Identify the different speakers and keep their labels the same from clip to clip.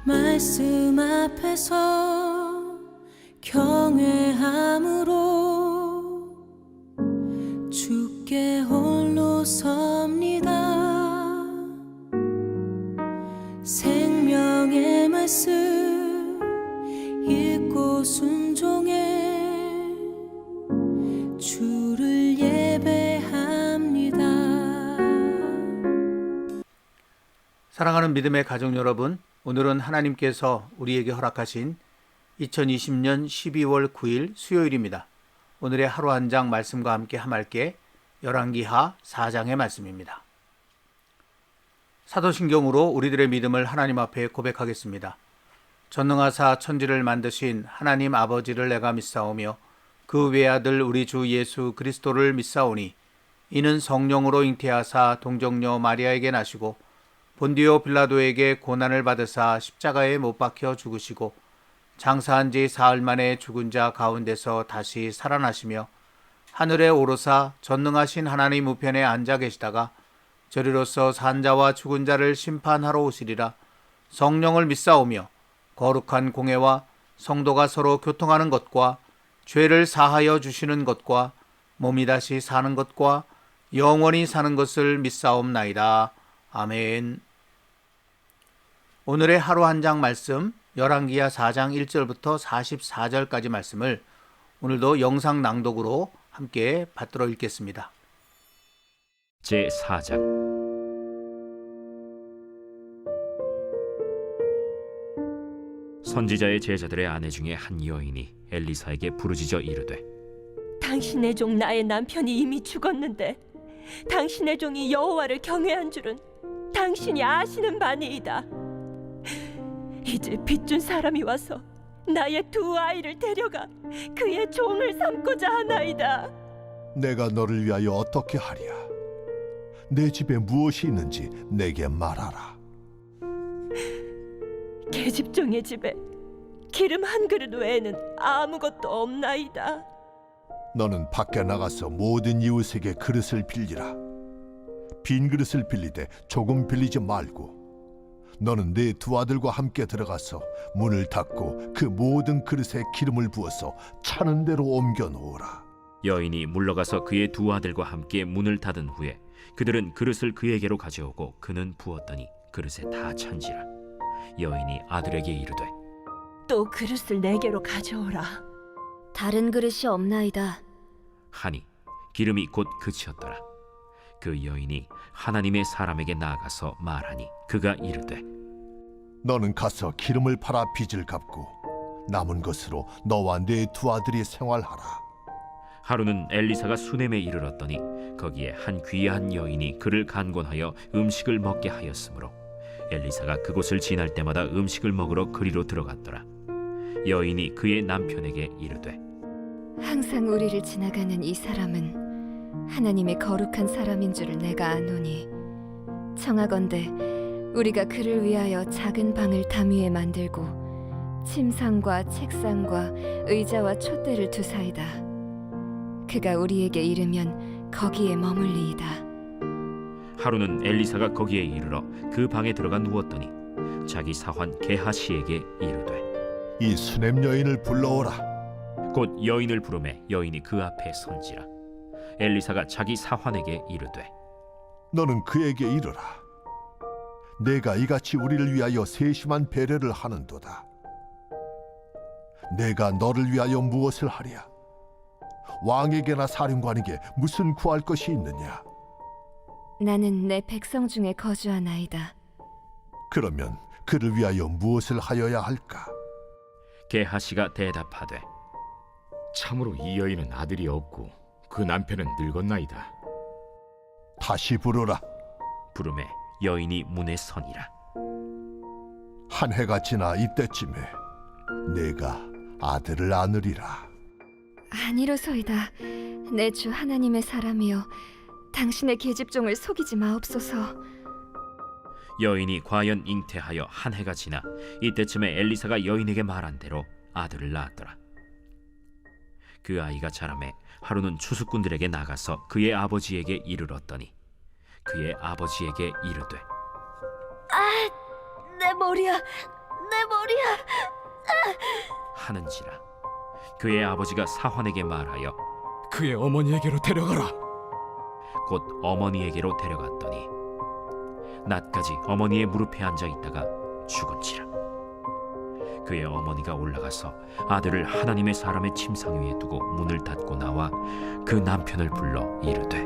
Speaker 1: 말씀 앞에서 경외함으로 주께 홀로 섭니다. 생명의 말씀 읽고 순종해 주를 예배합니다.
Speaker 2: 사랑하는 믿음의 가족 여러분, 오늘은 하나님께서 우리에게 허락하신 2020년 12월 9일 수요일입니다. 오늘의 하루 한 장 말씀과 함께 함께 열왕기하 4장의 말씀입니다. 사도신경으로 우리들의 믿음을 하나님 앞에 고백하겠습니다. 전능하사 천지를 만드신 하나님 아버지를 내가 믿사오며 그 외아들 우리 주 예수 그리스도를 믿사오니 이는 성령으로 잉태하사 동정녀 마리아에게 나시고 본디오 빌라도에게 고난을 받으사 십자가에 못 박혀 죽으시고 장사한 지 사흘 만에 죽은 자 가운데서 다시 살아나시며 하늘에 오르사 전능하신 하나님 우편에 앉아 계시다가 저리로서 산 자와 죽은 자를 심판하러 오시리라. 성령을 믿사오며 거룩한 공회와 성도가 서로 교통하는 것과 죄를 사하여 주시는 것과 몸이 다시 사는 것과 영원히 사는 것을 믿사옵나이다. 아멘. 오늘의 하루 한 장 말씀 열왕기하 4장 1절부터 44절까지 말씀을 오늘도 영상 낭독으로 함께 받들어 읽겠습니다.
Speaker 3: 제4장 선지자의 제자들의 아내 중에 한 여인이 엘리사에게 부르짖어 이르되
Speaker 4: 당신의 종 나의 남편이 이미 죽었는데 당신의 종이 여호와를 경외한 줄은 당신이 아시는 바니이다. 이제 빚준 사람이 와서 나의 두 아이를 데려가 그의 종을 삼고자 하나이다.
Speaker 5: 내가 너를 위하여 어떻게 하랴? 내 집에 무엇이 있는지 내게 말하라.
Speaker 4: 계집종의 집에 기름 한 그릇 외에는 아무것도 없나이다.
Speaker 5: 너는 밖에 나가서 모든 이웃에게 그릇을 빌리라. 빈 그릇을 빌리되 조금 빌리지 말고 너는 네 두 아들과 함께 들어가서 문을 닫고 그 모든 그릇에 기름을 부어서 차는 대로 옮겨 놓으라.
Speaker 3: 여인이 물러가서 그의 두 아들과 함께 문을 닫은 후에 그들은 그릇을 그에게로 가져오고 그는 부었더니 그릇에 다 찬지라. 여인이 아들에게 이르되
Speaker 4: 또 그릇을 내게로 가져오라.
Speaker 6: 다른 그릇이 없나이다.
Speaker 3: 하니 기름이 곧 그치었더라. 그 여인이 하나님의 사람에게 나아가서 말하니 그가 이르되
Speaker 5: 너는 가서 기름을 팔아 빚을 갚고 남은 것으로 너와 네 두 아들이 생활하라.
Speaker 3: 하루는 엘리사가 수넴에 이르렀더니 거기에 한 귀한 여인이 그를 간곤하여 음식을 먹게 하였으므로 엘리사가 그곳을 지날 때마다 음식을 먹으러 그리로 들어갔더라. 여인이 그의 남편에게 이르되
Speaker 6: 항상 우리를 지나가는 이 사람은 하나님의 거룩한 사람인 줄을 내가 아노니 청하건대 우리가 그를 위하여 작은 방을 담 위에 만들고 침상과 책상과 의자와 촛대를 두사이다. 그가 우리에게 이르면 거기에 머물리이다.
Speaker 3: 하루는 엘리사가 거기에 이르러 그 방에 들어가 누웠더니 자기 사환 게하시에게 이르되
Speaker 5: 이 수넴 여인을 불러오라.
Speaker 3: 곧 여인을 부르매 여인이 그 앞에 선지라. 엘리사가 자기 사환에게 이르되
Speaker 5: 너는 그에게 이르라. 내가 이같이 우리를 위하여 세심한 배려를 하는도다. 내가 너를 위하여 무엇을 하랴? 왕에게나 사령관에게 무슨 구할 것이 있느냐?
Speaker 6: 나는 내 백성 중에 거주하나이다.
Speaker 5: 그러면 그를 위하여 무엇을 하여야 할까?
Speaker 3: 게하시가 대답하되
Speaker 7: 참으로 이 여인은 아들이 없고 그 남편은 늙었나이다.
Speaker 5: 다시 부르라.
Speaker 3: 부르매 여인이 문에 서니라.
Speaker 5: 한 해가 지나 이때쯤에 내가 아들을 안으리라.
Speaker 6: 아니로소이다. 내 주 하나님의 사람이여 당신의 계집종을 속이지 마옵소서.
Speaker 3: 여인이 과연 잉태하여 한 해가 지나 이때쯤에 엘리사가 여인에게 말한 대로 아들을 낳았더라. 그 아이가 자라매 하루는 추수꾼들에게 나가서 그의 아버지에게 이르렀더니 그의 아버지에게 이르되
Speaker 6: 내 머리야, 내 머리야.
Speaker 3: 하는지라. 그의 아버지가 사환에게 말하여
Speaker 8: 그의 어머니에게로 데려가라.
Speaker 3: 곧 어머니에게로 데려갔더니 낮까지 어머니의 무릎에 앉아 있다가 죽은지라. 그의 어머니가 올라가서 아들을 하나님의 사람의 침상 위에 두고 문을 닫고 나와 그 남편을 불러 이르되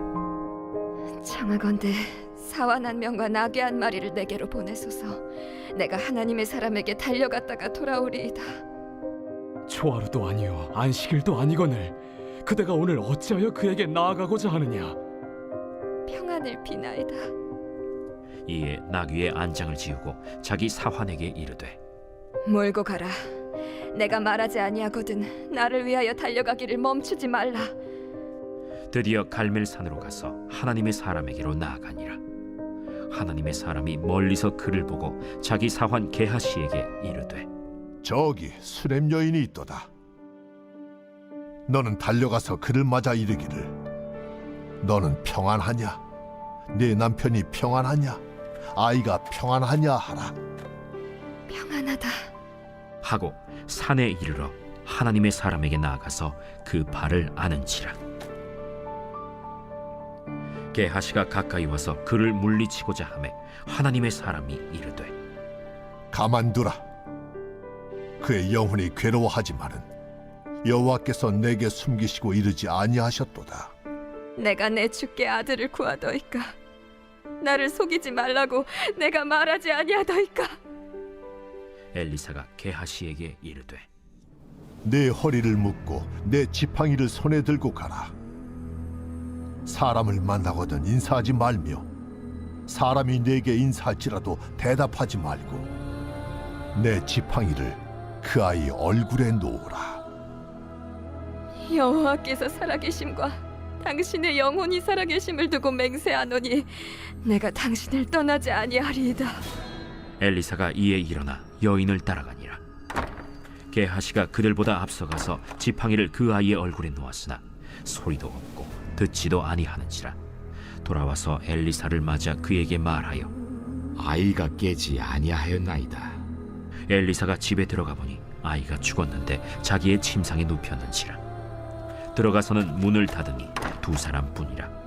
Speaker 6: 청하건대 사환 한 명과 나귀 한 마리를 내게로 보내소서. 내가 하나님의 사람에게 달려갔다가 돌아오리이다.
Speaker 8: 초하루도 아니요 안식일도 아니거늘 그대가 오늘 어찌하여 그에게 나아가고자 하느냐.
Speaker 6: 평안을 비나이다.
Speaker 3: 이에 나귀의 안장을 지우고 자기 사환에게 이르되
Speaker 6: 몰고 가라. 내가 말하지 아니하거든 나를 위하여 달려가기를 멈추지 말라.
Speaker 3: 드디어 갈멜산으로 가서 하나님의 사람에게로 나아가니라. 하나님의 사람이 멀리서 그를 보고 자기 사환 게하시에게 이르되
Speaker 5: 저기 수렘 여인이 있도다. 너는 달려가서 그를 맞아 이르기를 너는 평안하냐? 네 남편이 평안하냐? 아이가 평안하냐 하라.
Speaker 6: 평안하다.
Speaker 3: 하고 산에 이르러 하나님의 사람에게 나아가서 그 발을 아는지라. 게하시가 가까이 와서 그를 물리치고자 하매 하나님의 사람이 이르되
Speaker 5: 가만두라. 그의 영혼이 괴로워하지만은 여호와께서 내게 숨기시고 이르지 아니하셨도다.
Speaker 6: 내가 내 주께 아들을 구하더이까. 나를 속이지 말라고 내가 말하지 아니하더이까.
Speaker 3: 엘리사가 게하시에게 이르되
Speaker 5: 내 허리를 묶고 내 지팡이를 손에 들고 가라. 사람을 만나거든 인사하지 말며 사람이 내게 인사할지라도 대답하지 말고 내 지팡이를 그 아이 얼굴에 놓으라.
Speaker 6: 여호와께서 살아계심과 당신의 영혼이 살아계심을 두고 맹세하노니 내가 당신을 떠나지 아니하리이다.
Speaker 3: 엘리사가 이에 일어나 여인을 따라가니라. 게하시가 그들보다 앞서가서 지팡이를 그 아이의 얼굴에 놓았으나 소리도 없고 듣지도 아니하는지라. 돌아와서 엘리사를 맞아 그에게 말하여
Speaker 7: 아이가 깨지 아니하였나이다.
Speaker 3: 엘리사가 집에 들어가 보니 아이가 죽었는데 자기의 침상에 눕혔는지라. 들어가서는 문을 닫으니 두 사람뿐이라.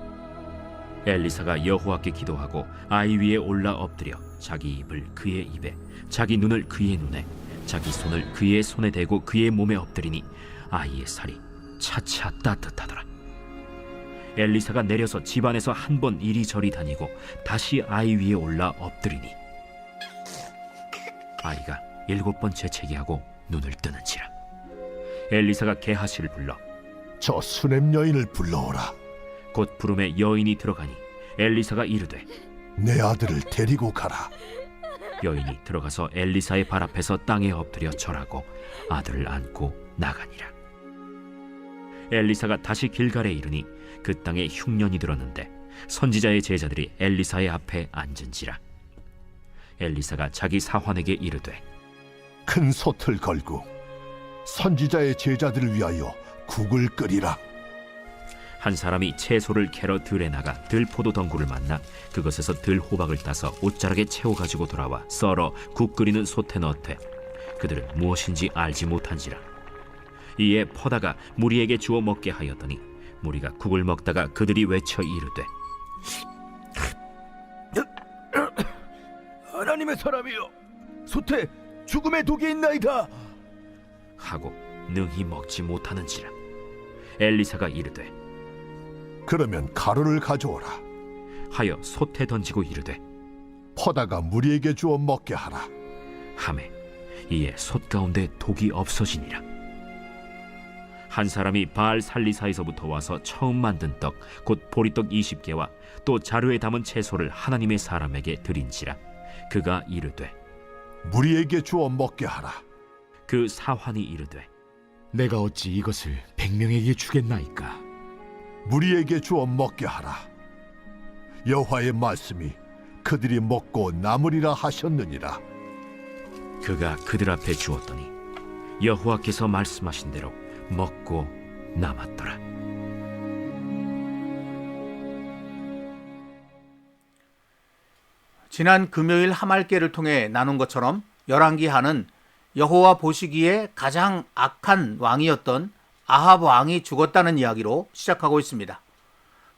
Speaker 3: 엘리사가 여호와께 기도하고 아이 위에 올라 엎드려 자기 입을 그의 입에 자기 눈을 그의 눈에 자기 손을 그의 손에 대고 그의 몸에 엎드리니 아이의 살이 차차 따뜻하더라. 엘리사가 내려서 집안에서 한 번 이리저리 다니고 다시 아이 위에 올라 엎드리니 아이가 7번 재채기하고 눈을 뜨는지라. 엘리사가 게하시를 불러
Speaker 5: 저 수렘 여인을 불러오라.
Speaker 3: 곧 부름에 여인이 들어가니 엘리사가 이르되
Speaker 5: 내 아들을 데리고 가라.
Speaker 3: 여인이 들어가서 엘리사의 발 앞에서 땅에 엎드려 절하고 아들을 안고 나가니라. 엘리사가 다시 길갈에 이르니 그 땅에 흉년이 들었는데 선지자의 제자들이 엘리사의 앞에 앉은지라. 엘리사가 자기 사환에게 이르되
Speaker 5: 큰 솥을 걸고 선지자의 제자들을 위하여 국을 끓이라.
Speaker 3: 한 사람이 채소를 캐러 들에 나가 들포도 덩굴을 만나 그것에서 들호박을 따서 옷자락에 채워가지고 돌아와 썰어 국 끓이는 솥에 넣되 그들은 무엇인지 알지 못한지라. 이에 퍼다가 무리에게 주어 먹게 하였더니 무리가 국을 먹다가 그들이 외쳐 이르되
Speaker 9: 하나님의 사람이여, 솥에 죽음의 독이 있나이다
Speaker 3: 하고 능히 먹지 못하는지라. 엘리사가 이르되
Speaker 5: 그러면 가루를 가져오라.
Speaker 3: 하여 솥에 던지고 이르되
Speaker 5: 퍼다가 무리에게 주어 먹게 하라.
Speaker 3: 하매 이에 솥 가운데 독이 없어지니라. 한 사람이 바알 살리사에서부터 와서 처음 만든 떡 곧 보리떡 20개와 또 자루에 담은 채소를 하나님의 사람에게 드린지라. 그가 이르되
Speaker 5: 무리에게 주어 먹게 하라.
Speaker 3: 그 사환이 이르되
Speaker 7: 내가 어찌 이것을 100명에게 주겠나이까?
Speaker 5: 무리에게 주어 먹게 하라. 여호와의 말씀이 그들이 먹고 남으리라 하셨느니라.
Speaker 3: 그가 그들 앞에 주었더니 여호와께서 말씀하신 대로 먹고 남았더라.
Speaker 2: 지난 금요일 하말께를 통해 나눈 것처럼 열왕기하는 여호와 보시기에 가장 악한 왕이었던 아합 왕이 죽었다는 이야기로 시작하고 있습니다.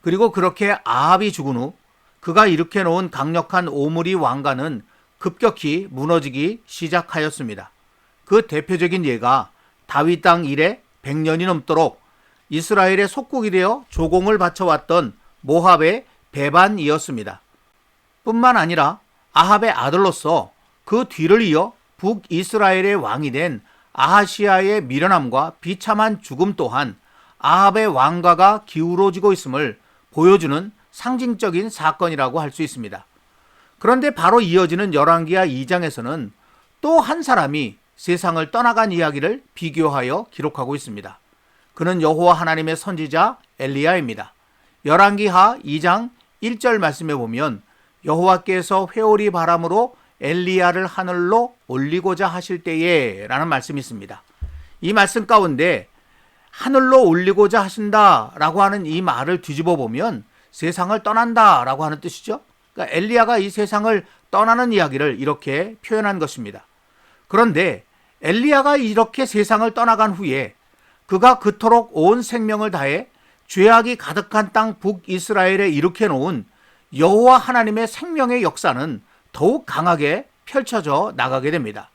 Speaker 2: 그리고 그렇게 아합이 죽은 후 그가 일으켜 놓은 강력한 오므리 왕가는 급격히 무너지기 시작하였습니다. 그 대표적인 예가 다윗 땅 이래 100년이 넘도록 이스라엘의 속국이 되어 조공을 바쳐왔던 모압의 베반이었습니다. 뿐만 아니라 아합의 아들로서 그 뒤를 이어 북이스라엘의 왕이 된 아하시아의 미련함과 비참한 죽음 또한 아합의 왕가가 기울어지고 있음을 보여주는 상징적인 사건이라고 할 수 있습니다. 그런데 바로 이어지는 열왕기하 2장에서는 또 한 사람이 세상을 떠나간 이야기를 비교하여 기록하고 있습니다. 그는 여호와 하나님의 선지자 엘리야입니다. 열왕기하 2장 1절 말씀에 보면 여호와께서 회오리 바람으로 엘리야를 하늘로 올리고자 하실 때에 라는 말씀이 있습니다. 이 말씀 가운데 하늘로 올리고자 하신다라고 하는 이 말을 뒤집어 보면 세상을 떠난다라고 하는 뜻이죠. 그러니까 엘리야가 이 세상을 떠나는 이야기를 이렇게 표현한 것입니다. 그런데 엘리야가 이렇게 세상을 떠나간 후에 그가 그토록 온 생명을 다해 죄악이 가득한 땅 북이스라엘에 일으켜 놓은 여호와 하나님의 생명의 역사는 더욱 강하게 펼쳐져 나가게 됩니다.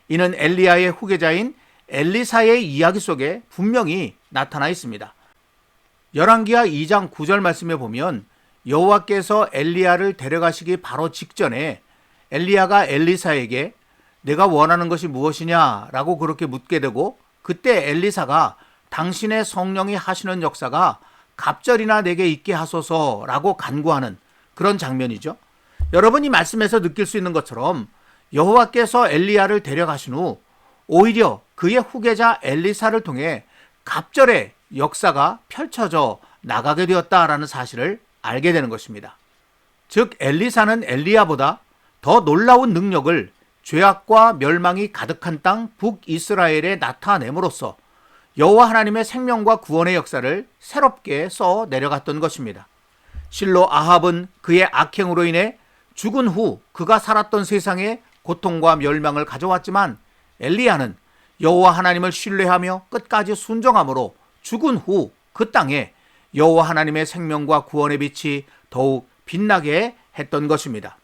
Speaker 2: 이는 엘리야의 후계자인 엘리사의 이야기 속에 분명히 나타나 있습니다. 열왕기하 2장 9절 말씀에 보면 여호와께서 엘리야를 데려가시기 바로 직전에 엘리야가 엘리사에게 내가 원하는 것이 무엇이냐 라고 그렇게 묻게 되고 그때 엘리사가 당신의 성령이 하시는 역사가 갑절이나 내게 있게 하소서라고 간구하는 그런 장면이죠. 여러분 이 말씀에서 느낄 수 있는 것처럼 여호와께서 엘리야를 데려가신 후 오히려 그의 후계자 엘리사를 통해 갑절의 역사가 펼쳐져 나가게 되었다라는 사실을 알게 되는 것입니다. 즉 엘리사는 엘리야보다 더 놀라운 능력을 죄악과 멸망이 가득한 땅 북이스라엘에 나타냄으로써 여호와 하나님의 생명과 구원의 역사를 새롭게 써 내려갔던 것입니다. 실로 아합은 그의 악행으로 인해 죽은 후 그가 살았던 세상에 고통과 멸망을 가져왔지만 엘리야는 여호와 하나님을 신뢰하며 끝까지 순종함으로 죽은 후 그 땅에 여호와 하나님의 생명과 구원의 빛이 더욱 빛나게 했던 것입니다.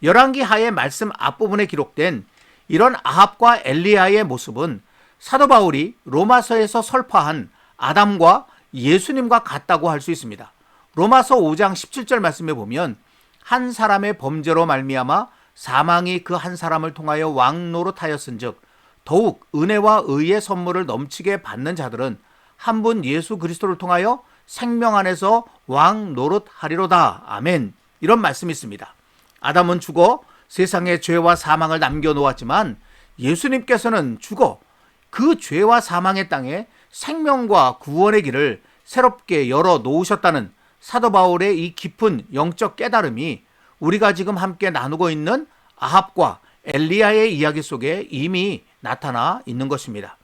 Speaker 2: 열왕기하의 말씀 앞부분에 기록된 이런 아합과 엘리야의 모습은 사도 바울이 로마서에서 설파한 아담과 예수님과 같다고 할 수 있습니다. 로마서 5장 17절 말씀에 보면 한 사람의 범죄로 말미암아 사망이 그 한 사람을 통하여 왕 노릇하였은즉 더욱 은혜와 의의 선물을 넘치게 받는 자들은 한 분 예수 그리스도를 통하여 생명 안에서 왕 노릇하리로다. 아멘. 이런 말씀이 있습니다. 아담은 죽어 세상에 죄와 사망을 남겨놓았지만 예수님께서는 죽어 그 죄와 사망의 땅에 생명과 구원의 길을 새롭게 열어 놓으셨다는 사도 바울의 이 깊은 영적 깨달음이 우리가 지금 함께 나누고 있는 아합과 엘리야의 이야기 속에 이미 나타나 있는 것입니다.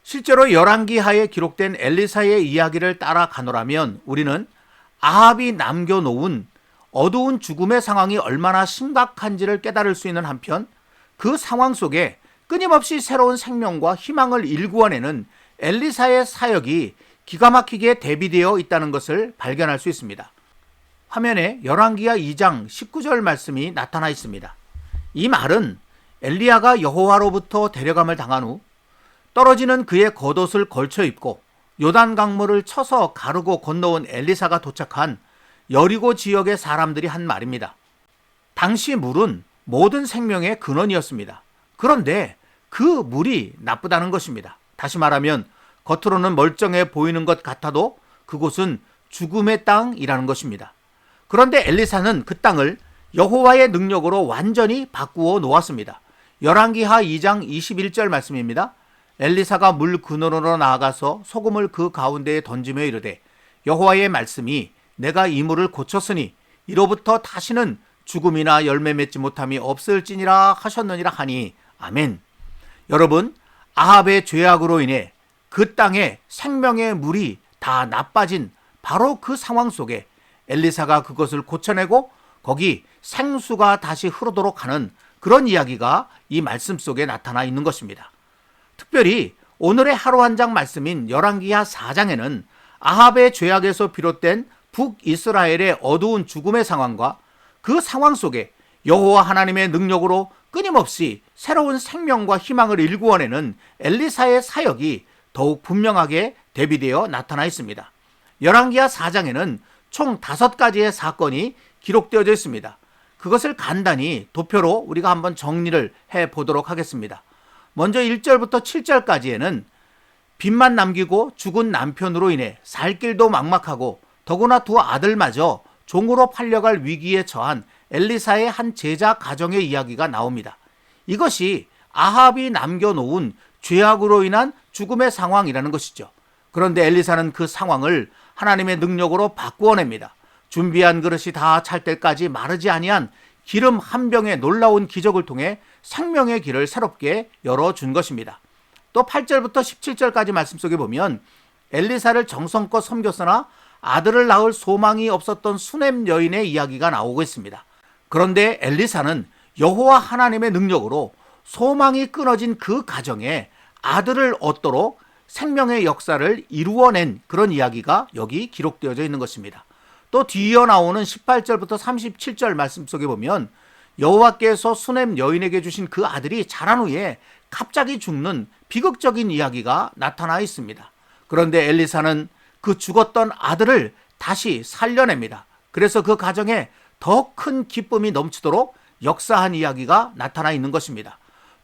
Speaker 2: 실제로 열왕기하에 기록된 엘리사의 이야기를 따라가노라면 우리는 아합이 남겨놓은 어두운 죽음의 상황이 얼마나 심각한지를 깨달을 수 있는 한편 그 상황 속에 끊임없이 새로운 생명과 희망을 일구어내는 엘리사의 사역이 기가 막히게 대비되어 있다는 것을 발견할 수 있습니다. 화면에 열왕기하 2장 19절 말씀이 나타나 있습니다. 이 말은 엘리야가 여호와로부터 데려감을 당한 후 떨어지는 그의 겉옷을 걸쳐 입고 요단 강물을 쳐서 가르고 건너온 엘리사가 도착한 여리고 지역의 사람들이 한 말입니다. 당시 물은 모든 생명의 근원이었습니다. 그런데 그 물이 나쁘다는 것입니다. 다시 말하면 겉으로는 멀쩡해 보이는 것 같아도 그곳은 죽음의 땅이라는 것입니다. 그런데 엘리사는 그 땅을 여호와의 능력으로 완전히 바꾸어 놓았습니다. 열왕기하 2장 21절 말씀입니다. 엘리사가 물 근원으로 나아가서 소금을 그 가운데에 던지며 이르되 여호와의 말씀이 내가 이 물을 고쳤으니 이로부터 다시는 죽음이나 열매 맺지 못함이 없을지니라 하셨느니라 하니 아멘. 여러분, 아합의 죄악으로 인해 그 땅에 생명의 물이 다 나빠진 바로 그 상황 속에 엘리사가 그것을 고쳐내고 거기 생수가 다시 흐르도록 하는 그런 이야기가 이 말씀 속에 나타나 있는 것입니다. 특별히 오늘의 하루 한 장 말씀인 열왕기하 4장에는 아합의 죄악에서 비롯된 북이스라엘의 어두운 죽음의 상황과 그 상황 속에 여호와 하나님의 능력으로 끊임없이 새로운 생명과 희망을 일구어내는 엘리사의 사역이 더욱 분명하게 대비되어 나타나 있습니다. 열왕기하 4장에는 총 5가지의 사건이 기록되어져 있습니다. 그것을 간단히 도표로 우리가 한번 정리를 해보도록 하겠습니다. 먼저 1절부터 7절까지에는 빚만 남기고 죽은 남편으로 인해 살 길도 막막하고 더구나 두 아들마저 종으로 팔려갈 위기에 처한 엘리사의 한 제자 가정의 이야기가 나옵니다. 이것이 아합이 남겨놓은 죄악으로 인한 죽음의 상황이라는 것이죠. 그런데 엘리사는 그 상황을 하나님의 능력으로 바꾸어냅니다. 준비한 그릇이 다 찰 때까지 마르지 아니한 기름 한 병의 놀라운 기적을 통해 생명의 길을 새롭게 열어준 것입니다. 또 8절부터 17절까지 말씀 속에 보면 엘리사를 정성껏 섬겼으나 아들을 낳을 소망이 없었던 수넴 여인의 이야기가 나오고 있습니다. 그런데 엘리사는 여호와 하나님의 능력으로 소망이 끊어진 그 가정에 아들을 얻도록 생명의 역사를 이루어낸 그런 이야기가 여기 기록되어져 있는 것입니다. 또 뒤이어 나오는 18절부터 37절 말씀 속에 보면 여호와께서 수넴 여인에게 주신 그 아들이 자란 후에 갑자기 죽는 비극적인 이야기가 나타나 있습니다. 그런데 엘리사는 그 죽었던 아들을 다시 살려냅니다. 그래서 그 가정에 더 큰 기쁨이 넘치도록 역사한 이야기가 나타나 있는 것입니다.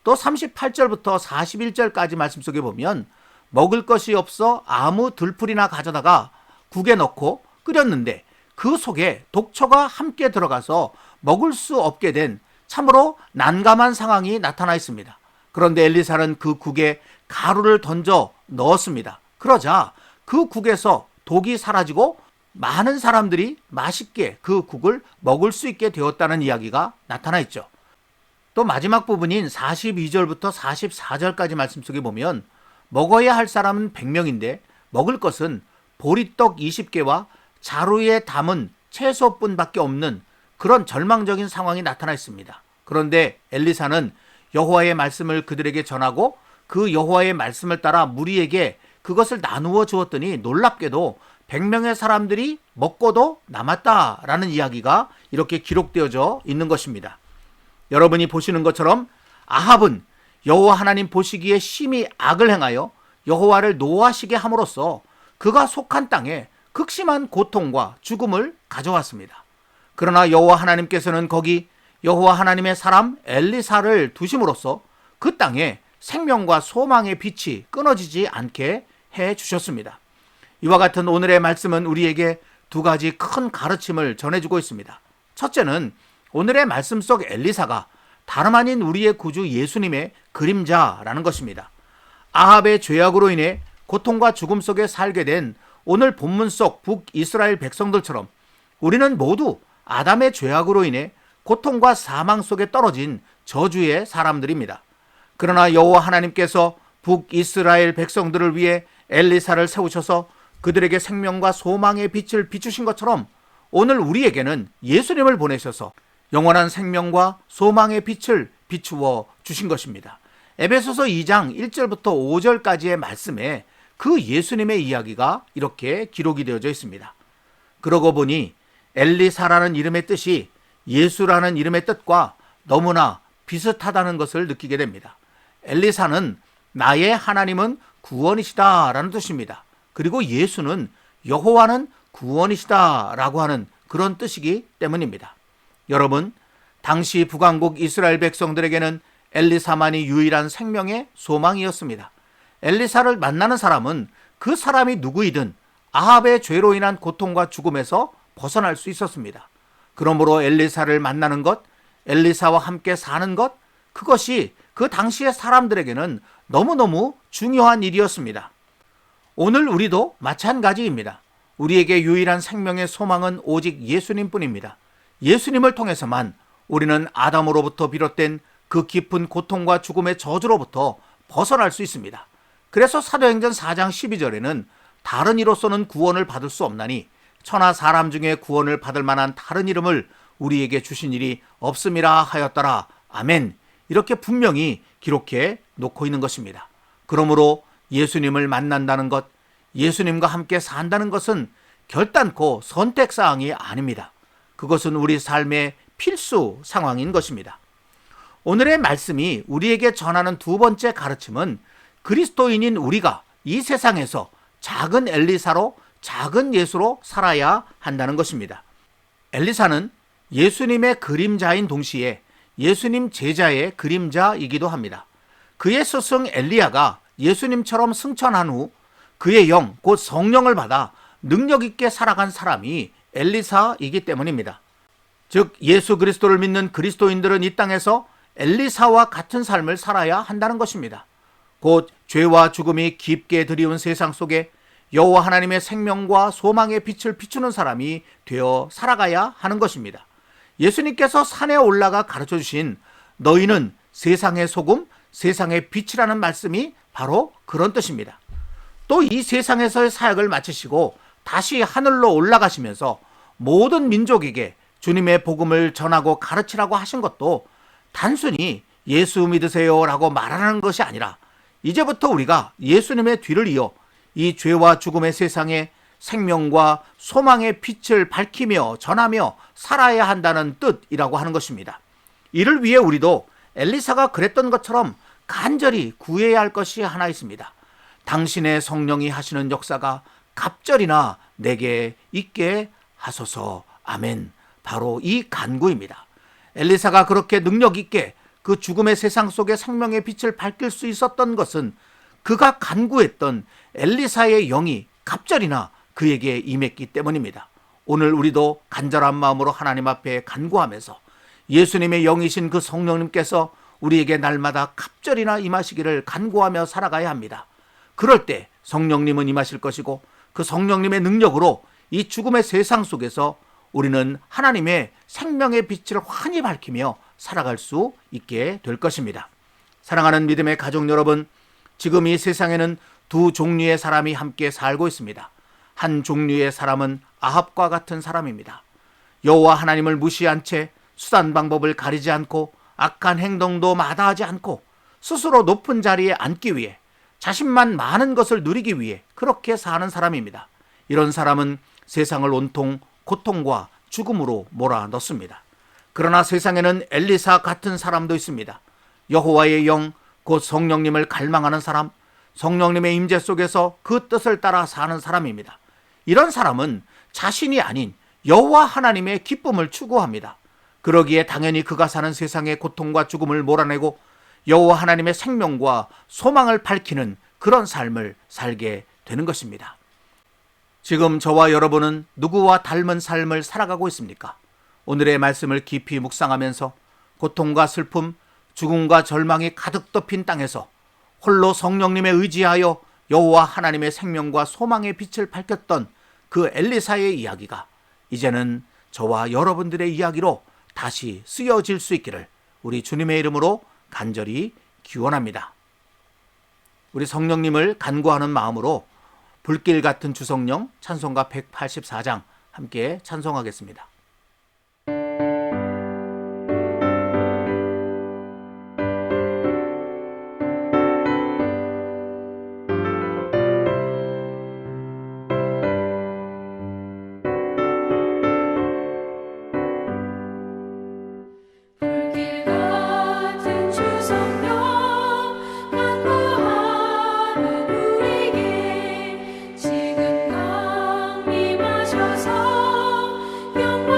Speaker 2: 또 38절부터 41절까지 말씀 속에 보면 먹을 것이 없어 아무 들풀이나 가져다가 국에 넣고 끓였는데 그 속에 독초가 함께 들어가서 먹을 수 없게 된 참으로 난감한 상황이 나타나 있습니다. 그런데 엘리사는 그 국에 가루를 던져 넣었습니다. 그러자 그 국에서 독이 사라지고 많은 사람들이 맛있게 그 국을 먹을 수 있게 되었다는 이야기가 나타나 있죠. 또 마지막 부분인 42절부터 44절까지 말씀 속에 보면 먹어야 할 사람은 100명인데 먹을 것은 보리떡 20개와 자루에 담은 채소뿐밖에 없는 그런 절망적인 상황이 나타나 있습니다. 그런데 엘리사는 여호와의 말씀을 그들에게 전하고 그 여호와의 말씀을 따라 무리에게 그것을 나누어 주었더니 놀랍게도 100명의 사람들이 먹고도 남았다라는 이야기가 이렇게 기록되어져 있는 것입니다. 여러분이 보시는 것처럼 아합은 여호와 하나님 보시기에 심히 악을 행하여 여호와를 노하시게 함으로써 그가 속한 땅에 극심한 고통과 죽음을 가져왔습니다. 그러나 여호와 하나님께서는 거기 여호와 하나님의 사람 엘리사를 두심으로써 그 땅에 생명과 소망의 빛이 끊어지지 않게 해 주셨습니다. 이와 같은 오늘의 말씀은 우리에게 두 가지 큰 가르침을 전해주고 있습니다. 첫째는 오늘의 말씀 속 엘리사가 다름 아닌 우리의 구주 예수님의 그림자라는 것입니다. 아합의 죄악으로 인해 고통과 죽음 속에 살게 된 오늘 본문 속 북이스라엘 백성들처럼 우리는 모두 아담의 죄악으로 인해 고통과 사망 속에 떨어진 저주의 사람들입니다. 그러나 여호와 하나님께서 북이스라엘 백성들을 위해 엘리사를 세우셔서 그들에게 생명과 소망의 빛을 비추신 것처럼 오늘 우리에게는 예수님을 보내셔서 영원한 생명과 소망의 빛을 비추어 주신 것입니다. 에베소서 2장 1절부터 5절까지의 말씀에 그 예수님의 이야기가 이렇게 기록이 되어져 있습니다. 그러고 보니 엘리사라는 이름의 뜻이 예수라는 이름의 뜻과 너무나 비슷하다는 것을 느끼게 됩니다. 엘리사는 나의 하나님은 구원이시다라는 뜻입니다. 그리고 예수는 여호와는 구원이시다라고 하는 그런 뜻이기 때문입니다. 여러분, 당시 북왕국 이스라엘 백성들에게는 엘리사만이 유일한 생명의 소망이었습니다. 엘리사를 만나는 사람은 그 사람이 누구이든 아합의 죄로 인한 고통과 죽음에서 벗어날 수 있었습니다. 그러므로 엘리사를 만나는 것, 엘리사와 함께 사는 것, 그것이 그 당시의 사람들에게는 너무너무 중요한 일이었습니다. 오늘 우리도 마찬가지입니다. 우리에게 유일한 생명의 소망은 오직 예수님뿐입니다. 예수님을 통해서만 우리는 아담으로부터 비롯된 그 깊은 고통과 죽음의 저주로부터 벗어날 수 있습니다. 그래서 사도행전 4장 12절에는 다른 이로서는 구원을 받을 수 없나니 천하 사람 중에 구원을 받을 만한 다른 이름을 우리에게 주신 일이 없음이라 하였더라. 아멘 이렇게 분명히 기록해 놓고 있는 것입니다. 그러므로 예수님을 만난다는 것, 예수님과 함께 산다는 것은 결단코 선택사항이 아닙니다. 그것은 우리 삶의 필수 상황인 것입니다. 오늘의 말씀이 우리에게 전하는 두 번째 가르침은 그리스도인인 우리가 이 세상에서 작은 엘리사로, 작은 예수로 살아야 한다는 것입니다. 엘리사는 예수님의 그림자인 동시에 예수님 제자의 그림자이기도 합니다. 그의 스승 엘리야가 예수님처럼 승천한 후 그의 영, 곧 성령을 받아 능력 있게 살아간 사람이 엘리사이기 때문입니다. 즉 예수 그리스도를 믿는 그리스도인들은 이 땅에서 엘리사와 같은 삶을 살아야 한다는 것입니다. 곧 죄와 죽음이 깊게 들이운 세상 속에 여호와 하나님의 생명과 소망의 빛을 비추는 사람이 되어 살아가야 하는 것입니다. 예수님께서 산에 올라가 가르쳐 주신 너희는 세상의 소금, 세상의 빛이라는 말씀이 바로 그런 뜻입니다. 또 이 세상에서의 사역을 마치시고 다시 하늘로 올라가시면서 모든 민족에게 주님의 복음을 전하고 가르치라고 하신 것도 단순히 예수 믿으세요라고 말하는 것이 아니라 이제부터 우리가 예수님의 뒤를 이어 이 죄와 죽음의 세상에 생명과 소망의 빛을 밝히며 전하며 살아야 한다는 뜻이라고 하는 것입니다. 이를 위해 우리도 엘리사가 그랬던 것처럼 간절히 구해야 할 것이 하나 있습니다. 당신의 성령이 하시는 역사가 갑절이나 내게 있게 하소서. 아멘. 바로 이 간구입니다. 엘리사가 그렇게 능력 있게 그 죽음의 세상 속에 생명의 빛을 밝힐 수 있었던 것은 그가 간구했던 엘리사의 영이 갑절이나 그에게 임했기 때문입니다. 오늘 우리도 간절한 마음으로 하나님 앞에 간구하면서 예수님의 영이신 그 성령님께서 우리에게 날마다 갑절이나 임하시기를 간구하며 살아가야 합니다. 그럴 때 성령님은 임하실 것이고 그 성령님의 능력으로 이 죽음의 세상 속에서 우리는 하나님의 생명의 빛을 환히 밝히며 살아갈 수 있게 될 것입니다. 사랑하는 믿음의 가족 여러분, 지금 이 세상에는 두 종류의 사람이 함께 살고 있습니다. 한 종류의 사람은 아합과 같은 사람입니다. 여호와 하나님을 무시한 채 수단 방법을 가리지 않고 악한 행동도 마다하지 않고 스스로 높은 자리에 앉기 위해 자신만 많은 것을 누리기 위해 그렇게 사는 사람입니다. 이런 사람은 세상을 온통 고통과 죽음으로 몰아넣습니다. 그러나 세상에는 엘리사 같은 사람도 있습니다. 여호와의 영, 곧 성령님을 갈망하는 사람, 성령님의 임재 속에서 그 뜻을 따라 사는 사람입니다. 이런 사람은 자신이 아닌 여호와 하나님의 기쁨을 추구합니다. 그러기에 당연히 그가 사는 세상의 고통과 죽음을 몰아내고 여호와 하나님의 생명과 소망을 밝히는 그런 삶을 살게 되는 것입니다. 지금 저와 여러분은 누구와 닮은 삶을 살아가고 있습니까? 오늘의 말씀을 깊이 묵상하면서 고통과 슬픔, 죽음과 절망이 가득 덮인 땅에서 홀로 성령님에 의지하여 여호와 하나님의 생명과 소망의 빛을 밝혔던 그 엘리사의 이야기가 이제는 저와 여러분들의 이야기로 다시 쓰여질 수 있기를 우리 주님의 이름으로 간절히 기원합니다. 우리 성령님을 간구하는 마음으로 불길 같은 주성령 찬송가 184장 함께 찬송하겠습니다.
Speaker 1: 영원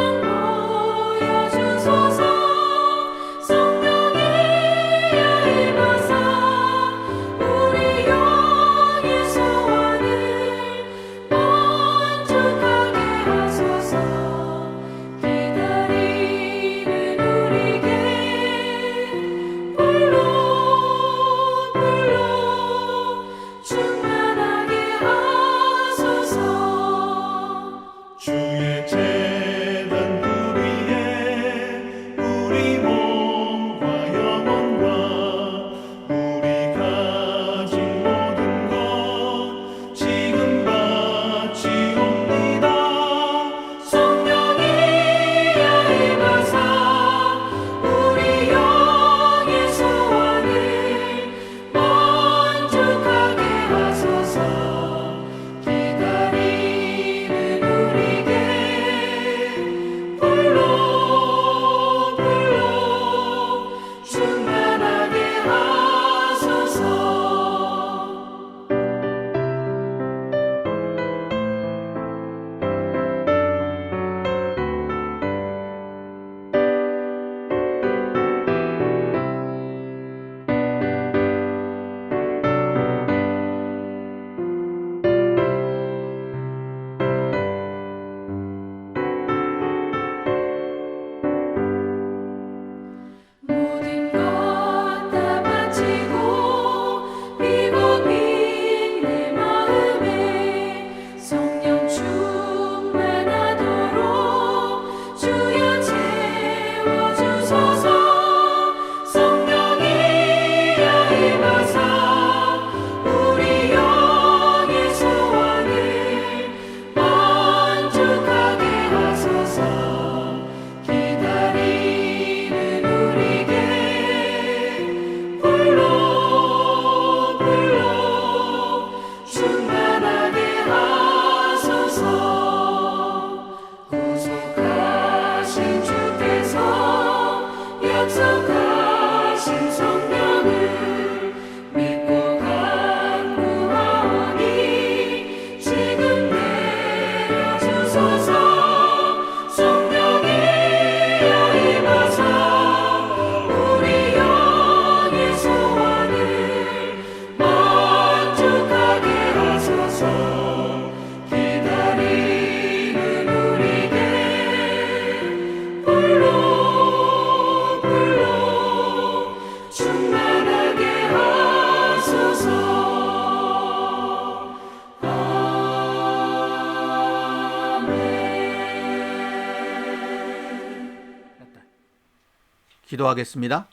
Speaker 2: 기도하겠습니다.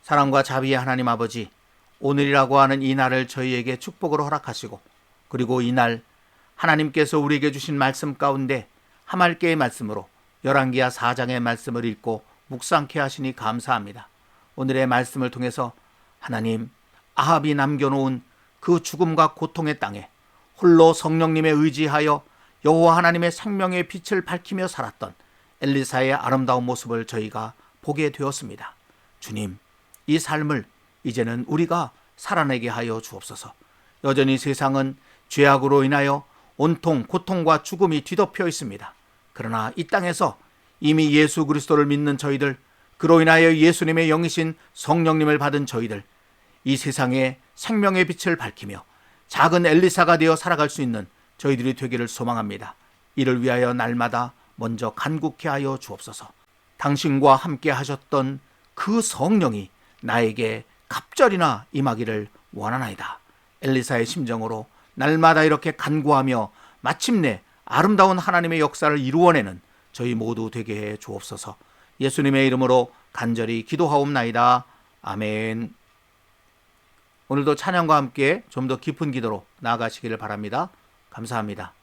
Speaker 2: 사랑과 자비의 하나님 아버지, 오늘이라고 하는 이 날을 저희에게 축복으로 허락하시고, 그리고 이 날 하나님께서 우리에게 주신 말씀 가운데 하말께의 말씀으로 열왕기하 4장의 말씀을 읽고 묵상케 하시니 감사합니다. 오늘의 말씀을 통해서 하나님, 아합이 남겨놓은 그 죽음과 고통의 땅에 홀로 성령님에 의지하여 여호와 하나님의 생명의 빛을 밝히며 살았던 엘리사의 아름다운 모습을 저희가 보게 되었습니다. 주님, 이 삶을 이제는 우리가 살아내게 하여 주옵소서. 여전히 세상은 죄악으로 인하여 온통 고통과 죽음이 뒤덮여 있습니다. 그러나 이 땅에서 이미 예수 그리스도를 믿는 저희들, 그로 인하여 예수님의 영이신 성령님을 받은 저희들, 이 세상에 생명의 빛을 밝히며 작은 엘리사가 되어 살아갈 수 있는 저희들이 되기를 소망합니다. 이를 위하여 날마다 먼저 간구케 하여 주옵소서. 당신과 함께 하셨던 그 성령이 나에게 갑절이나 임하기를 원하나이다. 엘리사의 심정으로 날마다 이렇게 간구하며 마침내 아름다운 하나님의 역사를 이루어내는 저희 모두 되게 해 주옵소서. 예수님의 이름으로 간절히 기도하옵나이다. 아멘. 오늘도 찬양과 함께 좀 더 깊은 기도로 나아가시기를 바랍니다. 감사합니다.